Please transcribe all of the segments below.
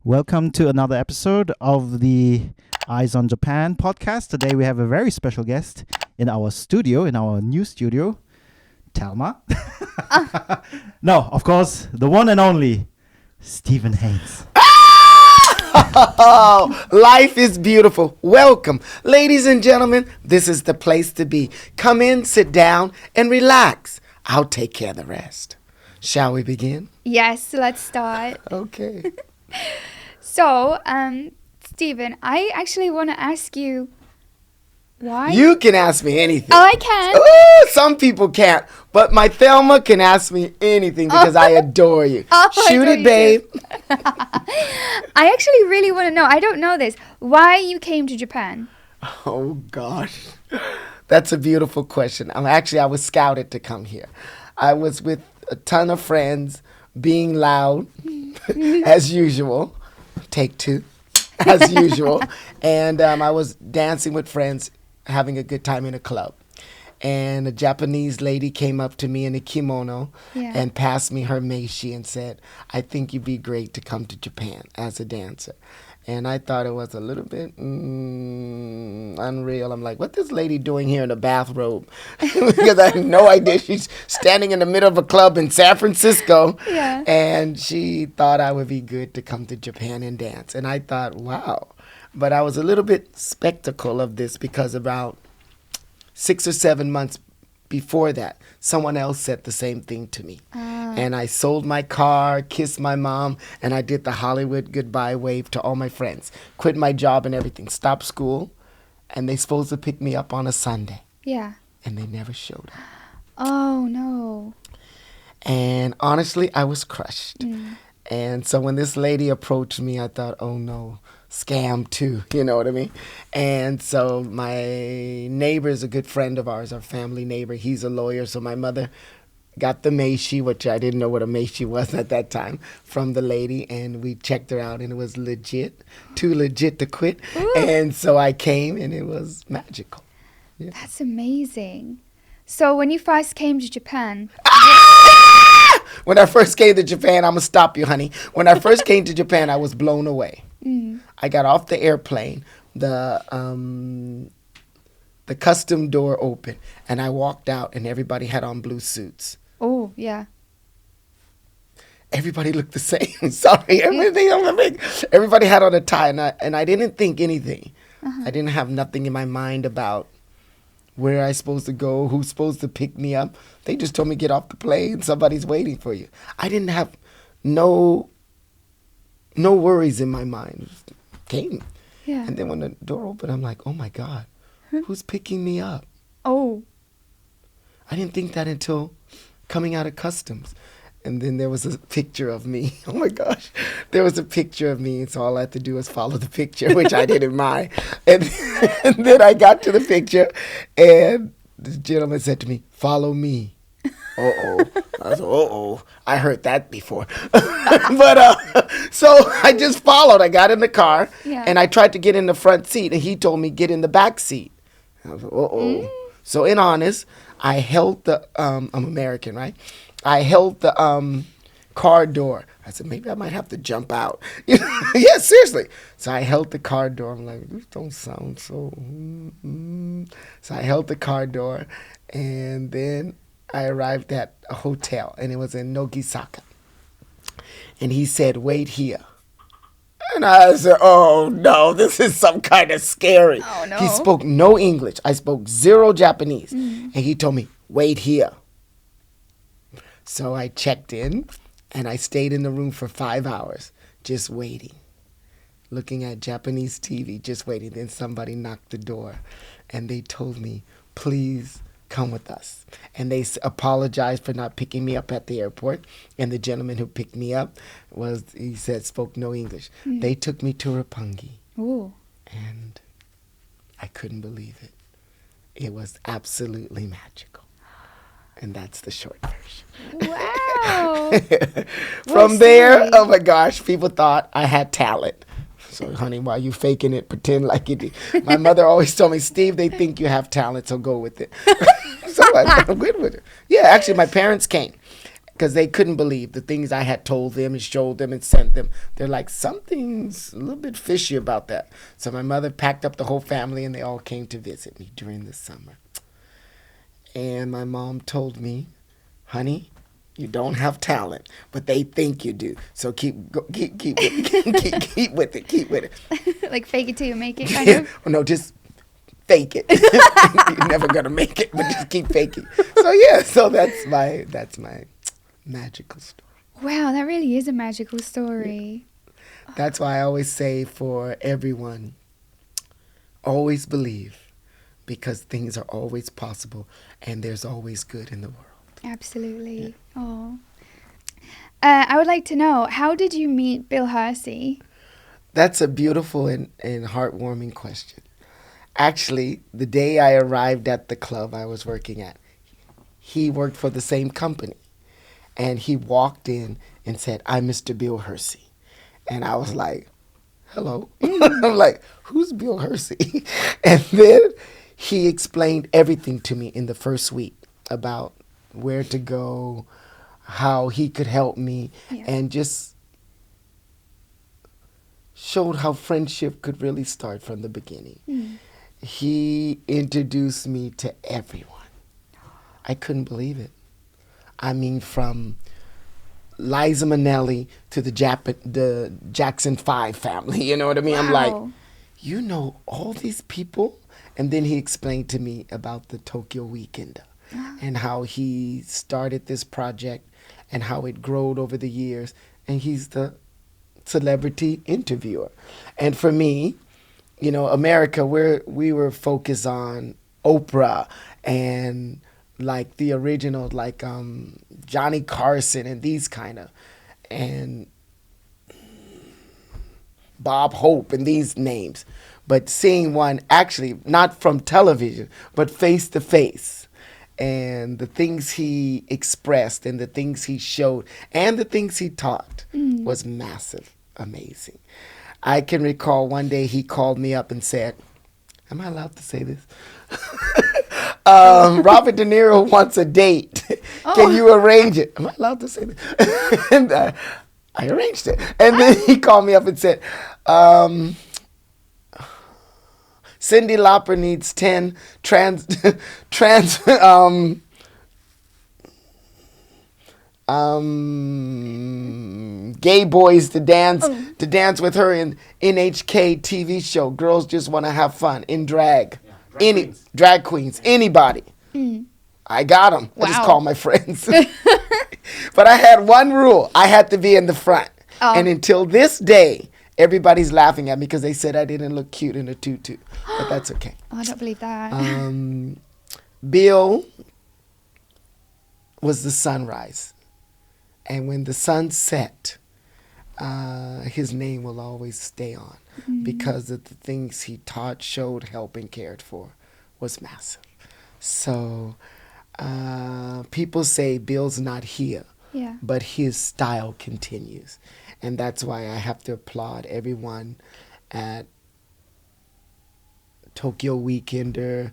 Welcome to another episode of the Eyes on Japan podcast. Today we have a very special guest in our studio, in our new studio, Thelma. No, of course, the one and only Steven Haynes. Oh, life is beautiful. Welcome. Ladies and gentlemen, this is the place to be. Come in, sit down, and relax. I'll take care of the rest. Shall we begin? Yes, let's start. Okay. So, Steven, I actually want to ask you why. You can ask me anything. Oh, I can? Oh, some people can't, but my Thelma can ask me anything because I adore you. Oh, Shoot it, babe. I actually really want to know. I don't know this. Why you came to Japan? Oh, gosh. That's a beautiful question. I was scouted to come here. I was with a ton of friends, being loud, as usual. Take two, as usual. And I was dancing with friends, having a good time in a club. And a Japanese lady came up to me in a kimono and passed me her meishi and said, I think you'd be great to come to Japan as a dancer. And I thought it was a little bit unreal. I'm like, what this lady doing here in a bathrobe? Because I had no idea. She's standing in the middle of a club in San Francisco. Yeah. And she thought I would be good to come to Japan and dance. And I thought, wow. But I was a little bit skeptical of this because about 6 or 7 months before that, someone else said the same thing to me. And I sold my car, kissed my mom, and I did the Hollywood goodbye wave to all my friends. Quit my job and everything, stopped school, and they supposed to pick me up on a Sunday. Yeah. And they never showed up. Oh, no. And honestly, I was crushed. And so when this lady approached me, I thought, oh no, scam too, you know what I mean? And so my neighbor is a good friend of ours, our family neighbor. He's a lawyer, so my mother got the meishi, which I didn't know what a meishi was at that time, from the lady, and we checked her out, and it was legit, too legit to quit. Ooh. And so I came, and it was magical. Yeah. That's amazing. So when you first came to Japan... When I first came to Japan, I'm going to stop you, honey. When I first came to Japan, I was blown away. I got off the airplane, the custom door opened, and I walked out, and everybody had on blue suits. Oh, yeah. Everybody looked the same. Sorry. Everybody had on a tie, and I didn't think anything. I didn't have nothing in my mind about where I supposed to go, who's supposed to pick me up. They just told me get off the plane, somebody's waiting for you. I didn't have no worries in my mind. Just came. Yeah. And then when the door opened, I'm like, oh my God, who's picking me up? Oh. I didn't think that until coming out of customs. And then there was a picture of me. Oh my gosh. There was a picture of me. And so all I had to do was follow the picture, which I didn't mind. And then I got to the picture, and the gentleman said to me, follow me. Uh-oh. I was, uh-oh. I heard that before. But so I just followed. I got in the car, and I tried to get in the front seat, and he told me get in the back seat. I was like, uh-oh. So in honest, I held the, I'm American, right? I held the car door. I said, maybe I might have to jump out. Yeah, seriously. So I held the car door. I'm like, this don't sound so. So I held the car door, and then I arrived at a hotel, and it was in Nogisaka. And he said, wait here. And I said, oh, no, this is some kind of scary. Oh, no. He spoke no English. I spoke zero Japanese. And he told me, wait here. So I checked in, and I stayed in the room for 5 hours, just waiting, looking at Japanese TV, just waiting. Then somebody knocked the door, and they told me, please come with us. And they apologized for not picking me up at the airport. And the gentleman who picked me up spoke no English. They took me to Roppongi. Ooh. And I couldn't believe it. It was absolutely magical. And that's the short version. Wow. From there, oh my gosh, people thought I had talent. So, honey, why you faking it? Pretend like you do. My mother always told me, Steve, they think you have talent, so go with it. So I went with it. Yeah, actually, my parents came. because they couldn't believe the things I had told them and showed them and sent them. They're like, something's a little bit fishy about that. So my mother packed up the whole family, and they all came to visit me during the summer. And my mom told me, honey, you don't have talent, but they think you do. So keep with it. Like fake it till you make it, kind of. No, just fake it. You're never gonna make it, but just keep faking. So yeah, so that's my magical story. Wow, that really is a magical story. That's why I always say for everyone, always believe, because things are always possible and there's always good in the world. Absolutely. Yeah. Oh. I would like to know, how did you meet Bill Hershey? That's a beautiful and heartwarming question. Actually, the day I arrived at the club I was working at, he worked for the same company. And he walked in and said, I'm Mr. Bill Hershey. And I was like, hello. I'm like, who's Bill Hershey? And then he explained everything to me in the first week about where to go, how he could help me, and just showed how friendship could really start from the beginning. He introduced me to everyone. I couldn't believe it. I mean, from Liza Minnelli to the Jackson 5 family, you know what I mean? Wow. I'm like, you know all these people? And then he explained to me about the Tokyo Weekender and how he started this project and how it growed over the years. And he's the celebrity interviewer. And for me, you know, America, we were focused on Oprah and like the original, like Johnny Carson and these kind of, and Bob Hope and these names. But seeing one actually not from television, but face to face, and the things he expressed and the things he showed and the things he taught was massive, amazing. I can recall one day he called me up and said, am I allowed to say this? Robert DeNiro wants a date. Can you arrange it? Am I allowed to say this? And I arranged it. And then he called me up and said, Cyndi Lauper needs 10 gay boys to dance with her in NHK TV show. Girls just want to have fun in drag. Drag queens, anybody. I got them. Wow. I just call my friends. But I had one rule. I had to be in the front. And until this day, everybody's laughing at me because they said I didn't look cute in a tutu. But that's okay. Oh, I don't believe that. Bill was the sunrise. And when the sun set, his name will always stay on because of the things he taught, showed, helped, and cared for was massive. So people say Bill's not here, but his style continues. And that's why I have to applaud everyone at Tokyo Weekender,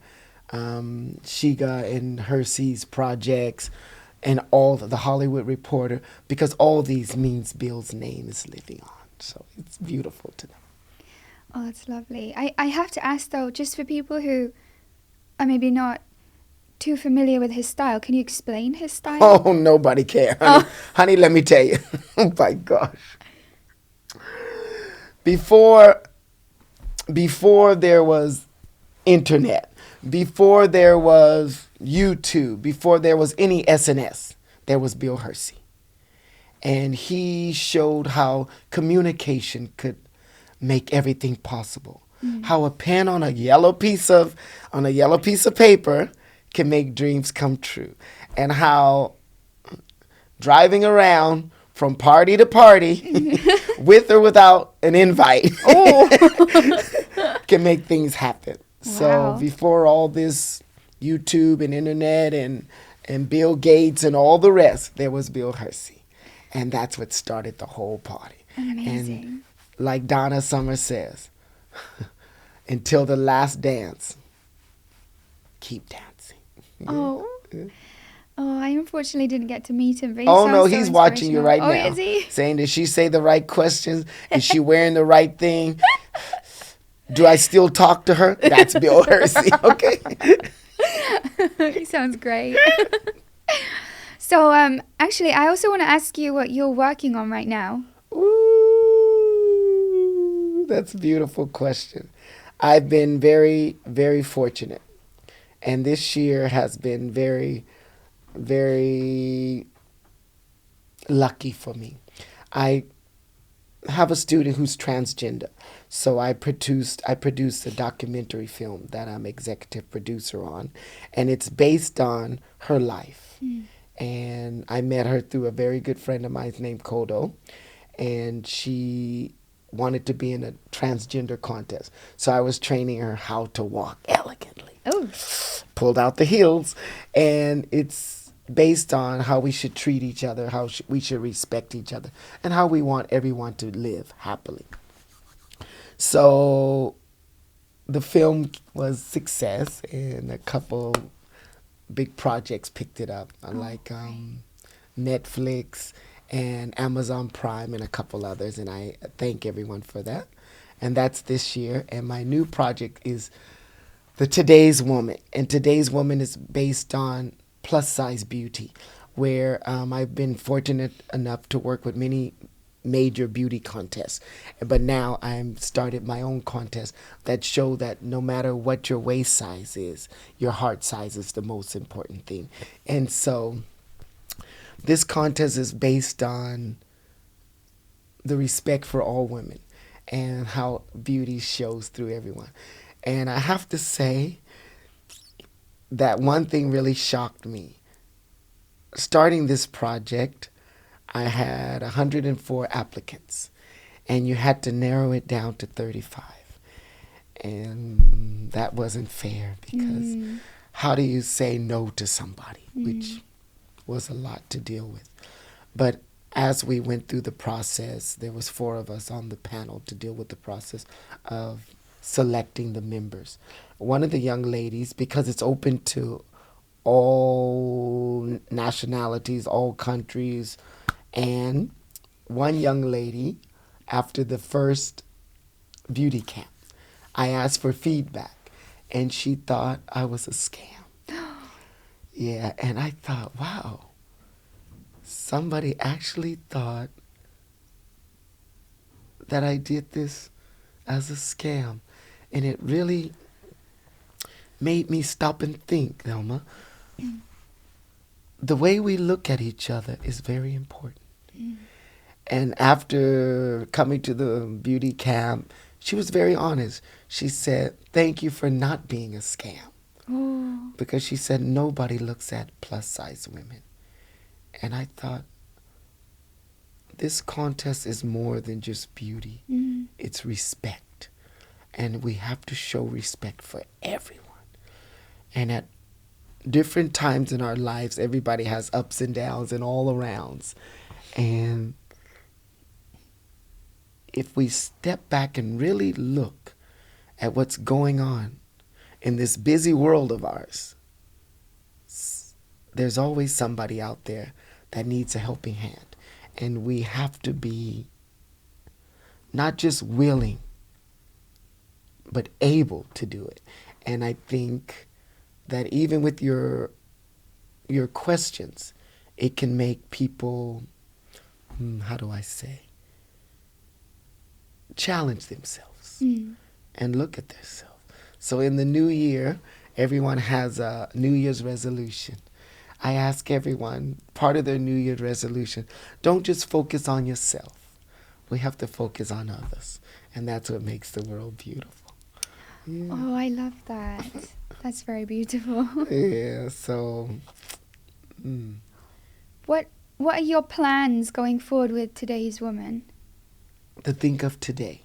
Shiga and Hersheys projects, and all the Hollywood Reporter, because all these means Bill's name is living on. So it's beautiful to them. Oh, that's lovely. I have to ask, though, just for people who are maybe not too familiar with his style, can you explain his style? Oh, nobody cares. Honey, let me tell you. Oh, my gosh. Before there was internet, before there was YouTube, before there was any SNS, there was Bill Hershey. And he showed how communication could make everything possible. How a pen on a yellow piece of paper can make dreams come true. And how driving around from party to party with or without an invite can make things happen. Wow. So before all this YouTube and internet and Bill Gates and all the rest, there was Bill Hershey. And that's what started the whole party. Amazing. And like Donna Summer says, until the last dance, keep dancing. Oh. Oh, I unfortunately didn't get to meet him. But he Oh, sounds no, so he's watching you right inspirational. now. Oh, is he? Saying, did she say the right questions? Is she wearing the right thing? Do I still talk to her? That's Bill Hershey, okay? He sounds great. So, actually, I also want to ask you what you're working on right now. Ooh, that's a beautiful question. I've been very, very fortunate. And this year has been very, very lucky for me. I have a student who's transgender. So I produced a documentary film that I'm executive producer on, and it's based on her life. And I met her through a very good friend of mine named Kodo, and she wanted to be in a transgender contest. So I was training her how to walk elegantly. Oh. Pulled out the heels, and it's based on how we should treat each other, how we should respect each other, and how we want everyone to live happily. So the film was success, and a couple big projects picked it up, like Netflix and Amazon Prime and a couple others, and I thank everyone for that. And that's this year. And my new project is the Today's Woman, and Today's Woman is based on plus size beauty, where I've been fortunate enough to work with many major beauty contests, but now I'm started my own contest that show that no matter what your waist size is, your heart size is the most important thing. And so this contest is based on the respect for all women and how beauty shows through everyone. And I have to say that one thing really shocked me. Starting this project, I had 104 applicants, and you had to narrow it down to 35. And that wasn't fair, because how do you say no to somebody, which was a lot to deal with. But as we went through the process, there was 4 of us on the panel to deal with the process of selecting the members. One of the young ladies, because it's open to all nationalities, all countries, and one young lady, after the first beauty camp, I asked for feedback, and she thought I was a scam. Yeah, and I thought, wow, somebody actually thought that I did this as a scam. And it really made me stop and think, Thelma. The way we look at each other is very important. And after coming to the beauty camp, she was very honest. She said, thank you for not being a scam. Oh. Because she said nobody looks at plus size women. And I thought, this contest is more than just beauty. It's respect. And we have to show respect for everyone. And at different times in our lives, everybody has ups and downs and all arounds. And if we step back and really look at what's going on in this busy world of ours, there's always somebody out there that needs a helping hand. And we have to be not just willing, but able to do it. And I think that even with your questions, it can make people, how do I say, challenge themselves and look at themselves. So in the new year, everyone has a New Year's resolution. I ask everyone, part of their New Year's resolution, don't just focus on yourself. We have to focus on others. And that's what makes the world beautiful. Yeah. Oh, I love that. That's very beautiful. Yeah, so... What are your plans going forward with Today's Woman? To think of today.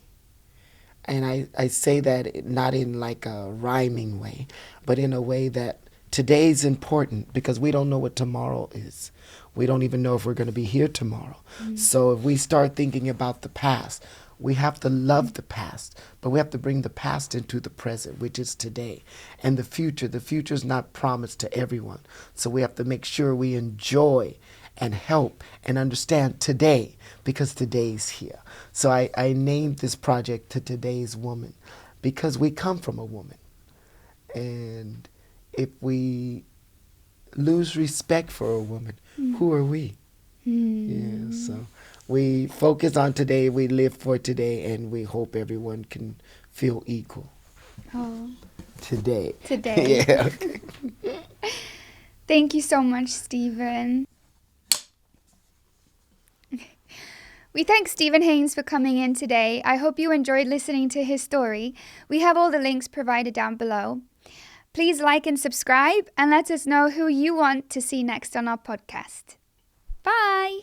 And I say that not in like a rhyming way, but in a way that today's important, because we don't know what tomorrow is. We don't even know if we're going to be here tomorrow. So if we start thinking about the past, we have to love the past, but we have to bring the past into the present, which is today. And the future is not promised to everyone. So we have to make sure we enjoy and help and understand today, because today's here. So I named this project To Today's Woman, because we come from a woman. And if we lose respect for a woman, who are we? Yeah, so we focus on today, we live for today, and we hope everyone can feel equal. Oh. Today. Today. Yeah. Thank you so much, Steven. We thank Steven Haynes for coming in today. I hope you enjoyed listening to his story. We have all the links provided down below. Please like and subscribe, and let us know who you want to see next on our podcast. Bye!